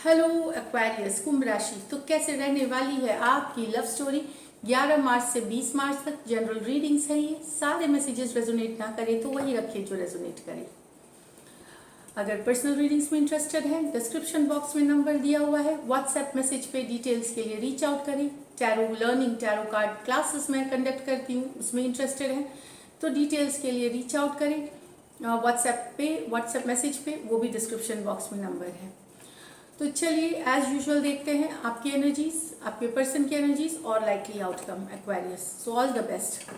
Hello Aquarius कुंभ राशि, तो कैसे रहने वाली है आपकी लव स्टोरी 11 मार्च से 20 मार्च तक। जनरल रीडिंग्स है, ये सारे मैसेजेस रेजोनेट ना करें तो वही रखिए जो रेजोनेट करे। अगर पर्सनल रीडिंग्स में इंटरेस्टेड है, डिस्क्रिप्शन बॉक्स में नंबर दिया हुआ है, व्हाट्सएप मैसेज पे डिटेल्स के लिए रीच आउट करें। Tarot learning, tarot card classes मैं कंडक्ट करती हूँ, उसमें इंटरेस्टेड है तो डिटेल्स के लिए रीच आउट करें व्हाट्सएप मैसेज पे, वो भी डिस्क्रिप्शन बॉक्स में नंबर है। तो चलिए एज यूजुअल देखते हैं आपकी एनर्जीज, आपके पर्सन की एनर्जीज और likely outcome Aquarius. So all the best.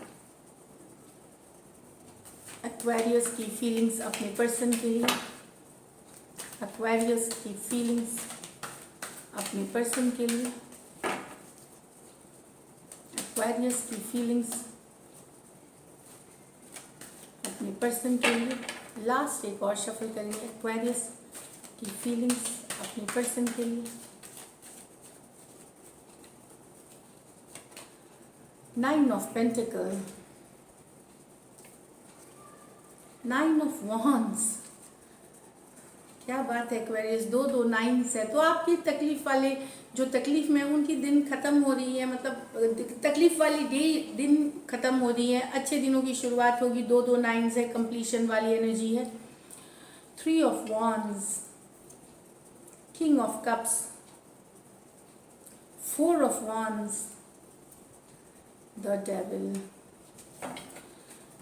Aquarius की फीलिंग्स अपने पर्सन के लिए, एक्वेरियस की फीलिंग्स अपने पर्सन के लिए, एक्वेरियस की फीलिंग्स अपने पर्सन के लिए। लास्ट एक और शफल करेंगे एक्वेरियस की फीलिंग्स अपने पर्सन के लिए। 9 ऑफ पेंटिकल, 9 ऑफ वॉन्ड्स, क्या बात है एक्वेरियस, दो नाइन्स है। तो आपकी तकलीफ वाले जो तकलीफ में उनकी दिन खत्म हो रही है, मतलब तकलीफ वाली दिन खत्म हो रही है, अच्छे दिनों की शुरुआत होगी। दो नाइन्स है, कंप्लीशन वाली एनर्जी है। 3 of wands, King of Cups, 4 of Wands, the Devil।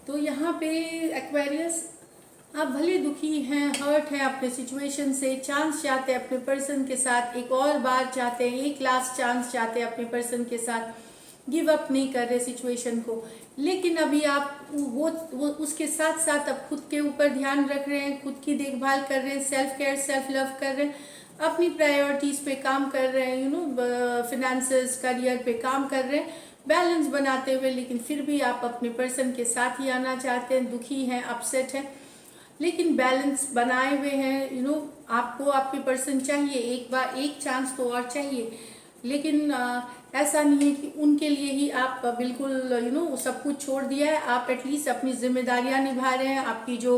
तो यहाँ पे एक्वेरियस आप भले दुखी हैं, हर्ट हैं अपने सिचुएशन से, चांस चाहते हैं अपने पर्सन के साथ, एक और बार चाहते हैं, एक लास्ट चांस चाहते हैं अपने पर्सन के साथ, गिव अप नहीं कर रहे सिचुएशन को। लेकिन अभी आप वो उसके साथ साथ अब खुद के ऊपर ध्यान रख रहे हैं, खुद की देखभाल कर रहे हैं, सेल्फ केयर सेल्फ लव कर रहे हैं, अपनी प्रायोरिटीज पे काम कर रहे हैं, फिनेंसेस करियर पे काम कर रहे हैं, बैलेंस बनाते हुए। लेकिन फिर भी आप अपने पर्सन के साथ ही आना चाहते हैं, दुखी हैं, अपसेट हैं, लेकिन बैलेंस बनाए हुए हैं। आपको आपके पर्सन चाहिए, एक बार एक चांस तो और चाहिए, लेकिन ऐसा नहीं है कि उनके लिए ही आप बिल्कुल सब कुछ छोड़ दिया है। आप एटलीस्ट अपनी जिम्मेदारियां निभा रहे हैं, आपकी जो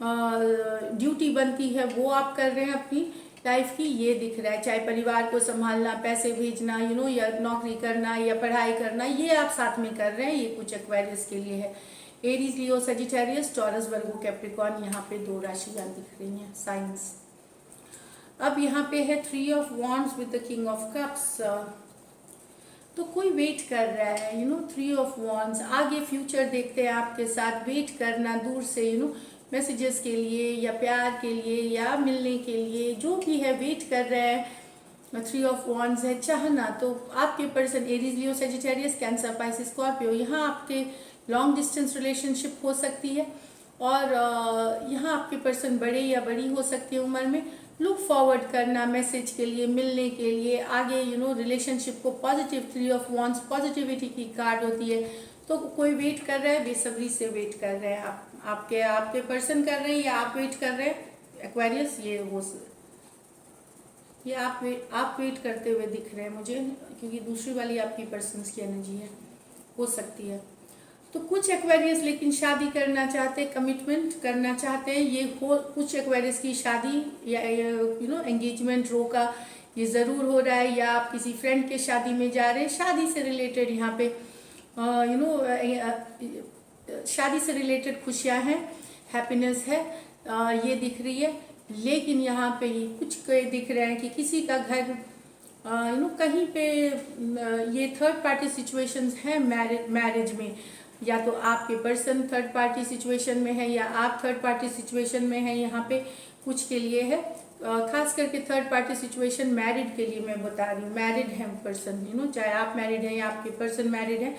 ड्यूटी बनती है वो आप कर रहे हैं अपनी लाइफ की, ये दिख रहा है। चाहे परिवार को संभालना, पैसे भेजना, या नौकरी करना या पढ़ाई करना, ये आप साथ में कर रहे हैं। ये कुछ एक्वेरियस के लिए है। एरीज, लियो, सजिटेरियस, टॉरस, वर्गो, कैप्रिकॉर्न, यहाँ पे 2 राशियां दिख रही हैं, साइंस। अब यहाँ पे है 3 of wands with the king of cups. तो कोई वेट कर रहा है, 3 ऑफ वॉन्ड्स, आगे फ्यूचर देखते हैं आपके साथ, वेट करना दूर से, मैसेजेस के लिए या प्यार के लिए या मिलने के लिए, जो भी है वेट कर रहे हैं। 3 ऑफ वॉन्ड्स है चाहना। तो आपके person Aries, Leo, Sagittarius, cancer, Pisces, Scorpio, यहाँ आपके लॉन्ग डिस्टेंस रिलेशनशिप हो सकती है और यहाँ आपके पर्सन बड़े या बड़ी हो सकती है उम्र में। लुक फॉरवर्ड करना मैसेज के लिए, मिलने के लिए, आगे रिलेशनशिप को पॉजिटिव। 3 ऑफ वॉन्ड्स पॉजिटिविटी की कार्ड होती है। तो कोई वेट कर रहा है, बेसब्री से वेट कर रहे हैं आपके पर्सन कर रहे हैं या आप वेट कर रहे हैं एक्वेरियस। ये आप वेट करते हुए दिख रहे हैं मुझे, क्योंकि दूसरी वाली आपकी पर्सन की एनर्जी है, हो सकती है। तो कुछ एक्वेरियस लेकिन शादी करना चाहते हैं, कमिटमेंट करना चाहते हैं। ये हो कुछ एक्वेरियस की शादी या एंगेजमेंट रोका ये ज़रूर हो रहा है, या आप किसी फ्रेंड के शादी में जा रहे हैं। शादी से रिलेटेड यहाँ पे शादी से रिलेटेड खुशियाँ हैं, हैप्पीनेस है, ये दिख रही है। लेकिन यहाँ पे ही कुछ दिख रहे हैं कि किसी का घर कहीं पे ये थर्ड पार्टी सिचुएशंस है मैरिज में, या तो आपके पर्सन थर्ड पार्टी सिचुएशन में है या आप थर्ड पार्टी सिचुएशन में है। यहाँ पे कुछ के लिए है, खास करके थर्ड पार्टी सिचुएशन मैरिड के लिए मैं बता रही हूँ। मैरिड है पर्सन, चाहे आप मैरिड हैं या आपके पर्सन मैरिड है।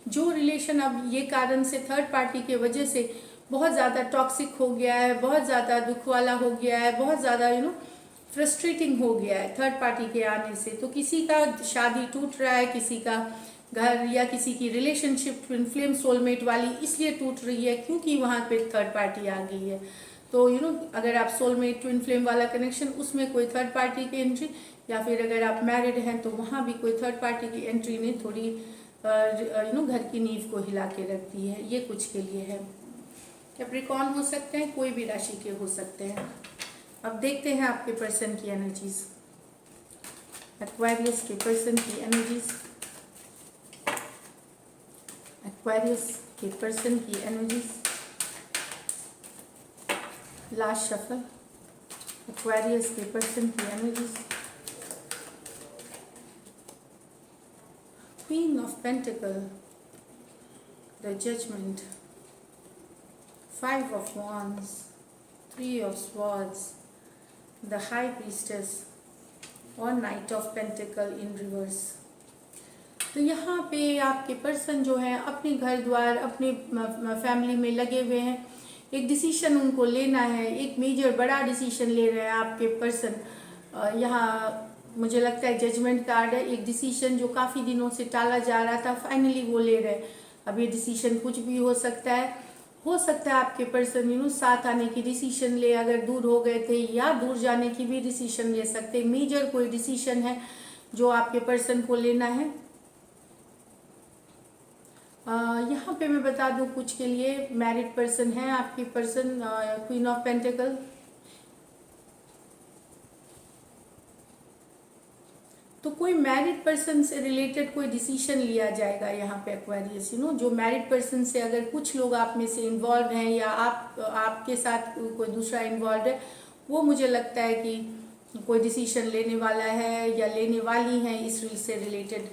जो रिलेशन अब ये कारण से थर्ड पार्टी के वजह से बहुत ज़्यादा टॉक्सिक हो गया है, बहुत ज़्यादा दुख वाला हो गया है, बहुत ज़्यादा फ्रस्ट्रेटिंग हो गया है थर्ड पार्टी के आने से। तो किसी का शादी टूट रहा है, किसी का घर या किसी की रिलेशनशिप ट्विन फ्लेम सोलमेट वाली इसलिए टूट रही है क्योंकि वहाँ पे थर्ड पार्टी आ गई है। तो अगर आप सोलमेट ट्विन फ्लेम वाला कनेक्शन, उसमें कोई थर्ड पार्टी की एंट्री, या फिर अगर आप मैरिड हैं तो वहाँ भी कोई थर्ड पार्टी की एंट्री ने थोड़ी घर की नींव को हिला के रख दी है। ये कुछ के लिए है। कैप्रिकॉर्न हो सकते हैं, कोई भी राशि के हो सकते हैं। अब देखते हैं आपके पर्सन की एनर्जीज। एक्वेरियस के पर्सन की एनर्जीज, एक्वेरियस के पर्सन की एनर्जीज, लास्ट शफल, एक्वेरियस के पर्सन की energies, queen of pentacle, the judgement, five of wands, three of swords, the high priestess और knight of pentacle in reverse. तो यहाँ पे आपके पर्सन जो है अपने घर द्वार, अपने फैमिली में लगे हुए हैं। एक डिसीजन उनको लेना है, एक मेजर बड़ा डिसीजन ले रहे हैं आपके पर्सन। यहाँ मुझे लगता है जजमेंट कार्ड है, एक डिसीजन जो काफ़ी दिनों से टाला जा रहा था, फाइनली वो ले रहे हैं। अब ये डिसीजन कुछ भी हो सकता है आपके पर्सन साथ आने की डिसीजन ले, अगर दूर हो गए थे, या दूर जाने की भी डिसीजन ले सकते। मेजर कोई डिसीजन है जो आपके पर्सन को लेना है। यहाँ पे मैं बता दूं कुछ के लिए मैरिड पर्सन है आपकी पर्सन, क्वीन ऑफ पेंटिकल। तो कोई मैरिड पर्सन से रिलेटेड कोई डिसीजन लिया जाएगा यहाँ पे एक्वेरियस। जो मैरिड पर्सन से अगर कुछ लोग आप में से इन्वॉल्व हैं या आपके साथ कोई दूसरा इन्वॉल्व है, वो मुझे लगता है कि कोई डिसीजन लेने वाला है या लेने वाली है इस से रिलेटेड।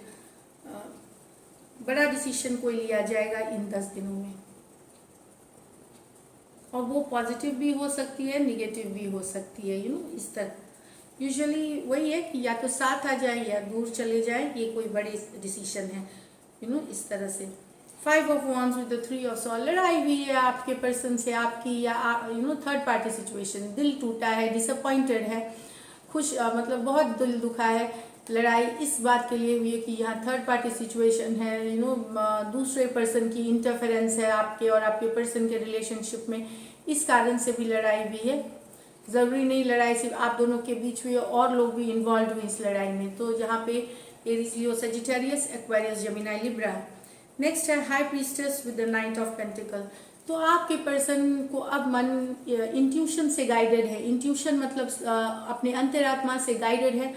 बड़ा डिसीजन कोई लिया जाएगा इन 10 दिनों में, और वो पॉजिटिव भी हो सकती है, निगेटिव भी हो सकती है। इस तरह यूजुअली वही है कि या तो साथ आ जाए या दूर चले जाए, ये कोई बड़ी डिसीजन है। इस तरह से five of wands with the three of sword, लड़ाई हुई है आपके पर्सन से आपकी, या थर्ड पार्टी सिचुएशन, दिल टूटा है, डिसअपॉइंटेड है, खुश मतलब बहुत दिल दुखा है। लड़ाई इस बात के लिए हुई है कि यहाँ थर्ड पार्टी सिचुएशन है, दूसरे पर्सन की इंटरफेरेंस है आपके और आपके पर्सन के रिलेशनशिप में, इस कारण से भी लड़ाई हुई है। ज़रूरी नहीं लड़ाई सिर्फ आप दोनों के बीच हुई है, और लोग भी इन्वॉल्व हुए इस लड़ाई में। तो जहाँ पे Aries, Leo, Sagittarius, Aquarius, Gemini, Libra. Next है high priestess with the knight of pentacle. तो आपके पर्सन को अब मन इंट्यूशन से गाइडेड है। इंट्यूशन मतलब अपने अंतरात्मा से गाइडेड है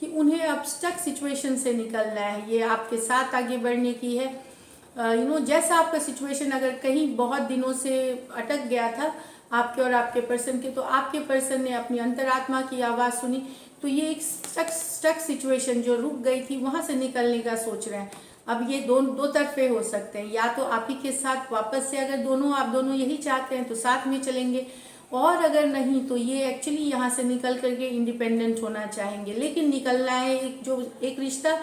कि उन्हें अब स्टक सिचुएशन से निकलना है, ये आपके साथ आगे बढ़ने की है। जैसा आपका सिचुएशन अगर कहीं बहुत दिनों से अटक गया था आपके और आपके पर्सन के, तो आपके पर्सन ने अपनी अंतरात्मा की आवाज़ सुनी, तो ये एक स्टक सिचुएशन जो रुक गई थी वहाँ से निकलने का सोच रहे हैं। अब ये दो तरफे हो सकते हैं, या तो आप ही के साथ वापस से, अगर आप दोनों यही चाहते हैं तो साथ में चलेंगे, और अगर नहीं तो ये एक्चुअली यहाँ से निकल करके इंडिपेंडेंट होना चाहेंगे। लेकिन निकलना है एक रिश्ता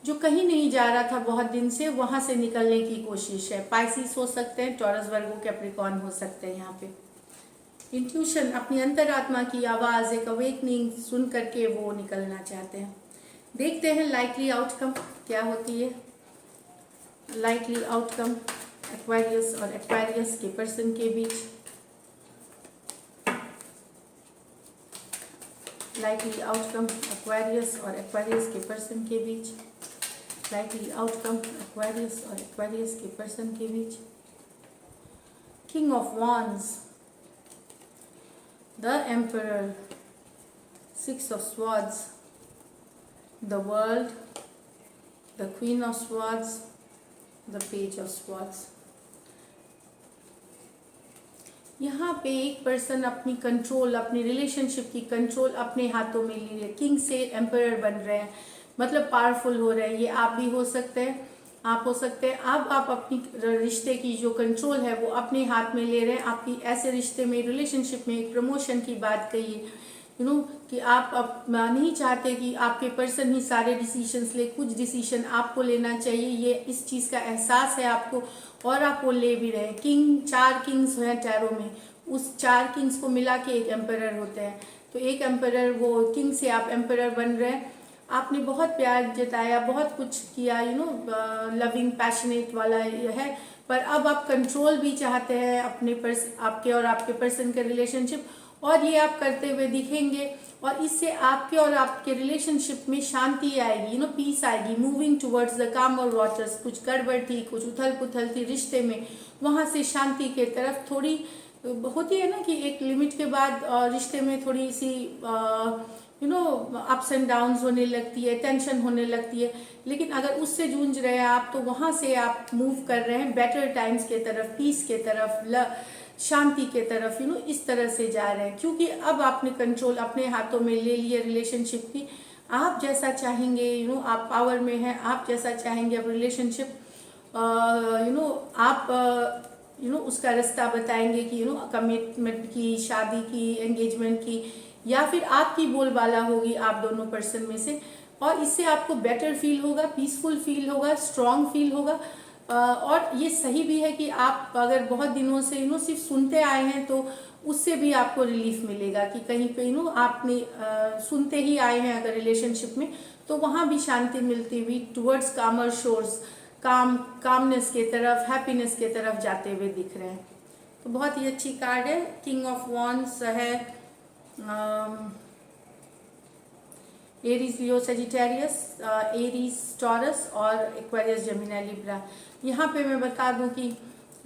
जो कहीं नहीं जा रहा था बहुत दिन से, वहाँ से निकलने की कोशिश है। पाइसिस हो सकते हैं, टॉरस, वर्गो, कैप्रिकॉर्न हो सकते हैं। यहाँ पे इंट्यूशन, अपनी अंतरात्मा की आवाज़, एक अवेकनिंग सुन करके वो निकलना चाहते हैं। देखते हैं लाइकली आउटकम क्या होती है। लाइकली आउटकम एक्वेरियस और एक्वेरियस के पर्सन के बीच। लाइकली आउटकम एक्वेरियस और एक्वेरियस के पर्सन के बीच। लाइकली आउटकम एक्वेरियस और एक्वेरियस के पर्सन के बीच। King of wands, the emperor, six of swords, the world, the queen of swords, the page of swords। यहाँ पे एक पर्सन अपनी कंट्रोल, अपनी रिलेशनशिप की कंट्रोल अपने हाथों में ले रहे, किंग से एम्परर बन रहे हैं, मतलब पावरफुल हो रहे हैं। ये आप भी हो सकते हैं, आप हो सकते हैं। अब आप अपनी रिश्ते की जो कंट्रोल है वो अपने हाथ में ले रहे हैं। आपकी ऐसे रिश्ते में, रिलेशनशिप में एक प्रमोशन की बात कही, कि आप अब नहीं चाहते कि आपके पर्सन ही सारे डिसीजंस ले, कुछ डिसीजन आपको लेना चाहिए, ये इस चीज़ का एहसास है आपको, और आप वो ले भी रहे हैं। किंग, 4 किंग्स हैं टैरो में, उस 4 किंग्स को मिला के एक एम्परर होते हैं। तो एक एम्परर, वो किंग से आप एम्परर बन रहे हैं। आपने बहुत प्यार जताया, बहुत कुछ किया, लविंग, पैशनेट वाला है, पर अब आप कंट्रोल भी चाहते हैं आपके और आपके पर्सन के रिलेशनशिप, और ये आप करते हुए दिखेंगे, और इससे आपके और आपके रिलेशनशिप में शांति आएगी, पीस आएगी, मूविंग टुवर्ड्स द कामर वाटर्स। कुछ गड़बड़ थी, कुछ उथल पुथल थी रिश्ते में, वहाँ से शांति के तरफ थोड़ी होती है ना, कि एक लिमिट के बाद रिश्ते में थोड़ी सी अप्स एंड डाउन्स होने लगती है, टेंशन होने लगती है। लेकिन अगर उससे जूझ रहे हैं आप, तो वहाँ से आप मूव कर रहे हैं बेटर टाइम्स के तरफ, पीस के तरफ, शांति के तरफ, इस तरह से जा रहे हैं। क्योंकि अब आपने कंट्रोल अपने हाथों में ले लिया रिलेशनशिप की। आप जैसा चाहेंगे, आप पावर में हैं, आप जैसा चाहेंगे अब रिलेशनशिप, आप उसका रास्ता बताएंगे कि कमिटमेंट की, शादी की, एंगेजमेंट की, या फिर आपकी बोलबाला होगी आप दोनों पर्सन में से। और इससे आपको बेटर फील होगा, पीसफुल फील होगा, स्ट्रांग फील होगा। और ये सही भी है कि आप अगर बहुत दिनों से सिर्फ सुनते आए हैं, तो उससे भी आपको रिलीफ मिलेगा कि कहीं पे आपने सुनते ही आए हैं अगर रिलेशनशिप में, तो वहाँ भी शांति मिलती हुई टुवर्ड्स कामर शोर्स, कामनेस के तरफ, हैप्पीनेस के तरफ जाते हुए दिख रहे हैं। तो बहुत ही अच्छी कार्ड है। किंग ऑफ वॉन्ड्स है, एरीज, लियो, सेजिटेरियस, एरीज, टॉरस और एक्वेरियस, जेमिनी, लिब्रा। यहाँ पे मैं बता दूं कि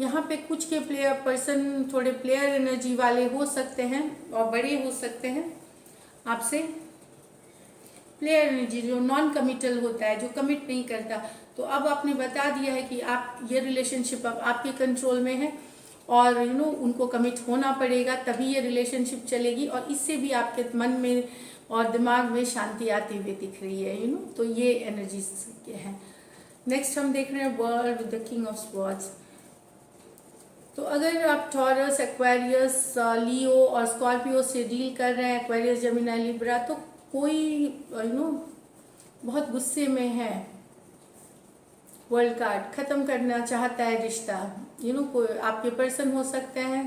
यहाँ पे कुछ के पर्सन थोड़े प्लेयर एनर्जी वाले हो सकते हैं और बड़े हो सकते हैं आपसे। प्लेयर एनर्जी जो नॉन कमिटल होता है, जो कमिट नहीं करता, तो अब आपने बता दिया है कि आप ये रिलेशनशिप अब आपके कंट्रोल में है और उनको कमिट होना पड़ेगा, तभी ये रिलेशनशिप चलेगी। और इससे भी आपके मन में और दिमाग में शांति आती हुई दिख रही है, तो ये एनर्जीज है। नेक्स्ट हम देख रहे हैं world with the king of swords. तो अगर आप टॉरस, एक्वेरियस, लियो और स्कॉर्पियो से डील कर रहे हैं, एक्वेरियस, जेमिनी, लिब्रा, तो कोई बहुत गुस्से में है, वर्ल्ड कार्ड खत्म करना चाहता है रिश्ता, कोई आपके पर्सन हो सकते हैं,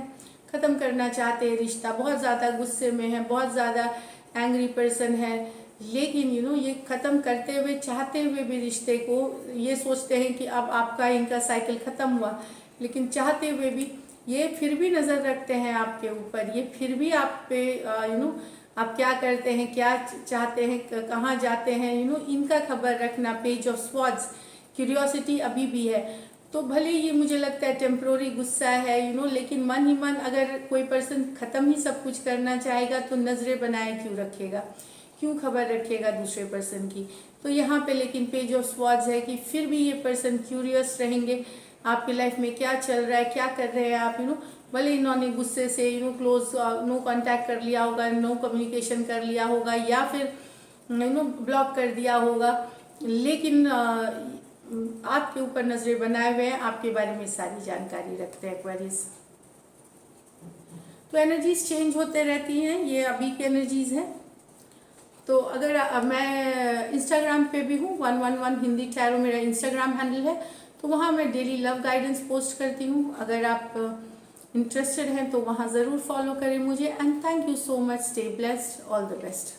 खत्म करना चाहते हैं रिश्ता, बहुत ज़्यादा गुस्से में है, बहुत ज़्यादा एंग्री पर्सन है। लेकिन ये खत्म करते हुए, चाहते हुए भी रिश्ते को, ये सोचते हैं कि अब आपका इनका साइकिल खत्म हुआ, लेकिन चाहते हुए भी ये फिर भी नज़र रखते हैं आपके ऊपर, ये फिर भी आप पे आप क्या करते हैं, क्या चाहते हैं, कहाँ जाते हैं, इनका खबर रखना। पेज ऑफ स्वॉर्ड्स, क्यूरियोसिटी अभी भी है। तो भले ये मुझे लगता है टेम्प्रोरी गुस्सा है, लेकिन मन ही मन अगर कोई पर्सन ख़त्म ही सब कुछ करना चाहेगा, तो नज़रें बनाए क्यों रखेगा, क्यों खबर रखेगा दूसरे पर्सन की। तो यहाँ पे लेकिन पेज ऑफ स्वॉर्ड्स है कि फिर भी ये पर्सन क्यूरियस रहेंगे आपकी लाइफ में क्या चल रहा है, क्या कर रहे हैं आप। भले इन्होंने गुस्से से क्लोज, नो कांटेक्ट कर लिया होगा, नो कम्युनिकेशन कर लिया होगा, या फिर ब्लॉक कर दिया होगा, लेकिन आपके ऊपर नजरें बनाए हुए हैं, आपके बारे में सारी जानकारी रखते हैं एक्वेरियस। तो एनर्जीज चेंज होते रहती हैं, ये अभी की एनर्जीज हैं। तो अगर मैं इंस्टाग्राम पे भी हूँ, 111 हिंदी टैरो मेरा इंस्टाग्राम हैंडल है, तो वहाँ मैं डेली लव गाइडेंस पोस्ट करती हूँ। अगर आप इंटरेस्टेड हैं तो वहाँ ज़रूर फॉलो करें मुझे। And thank you so much, stay blessed, all the best.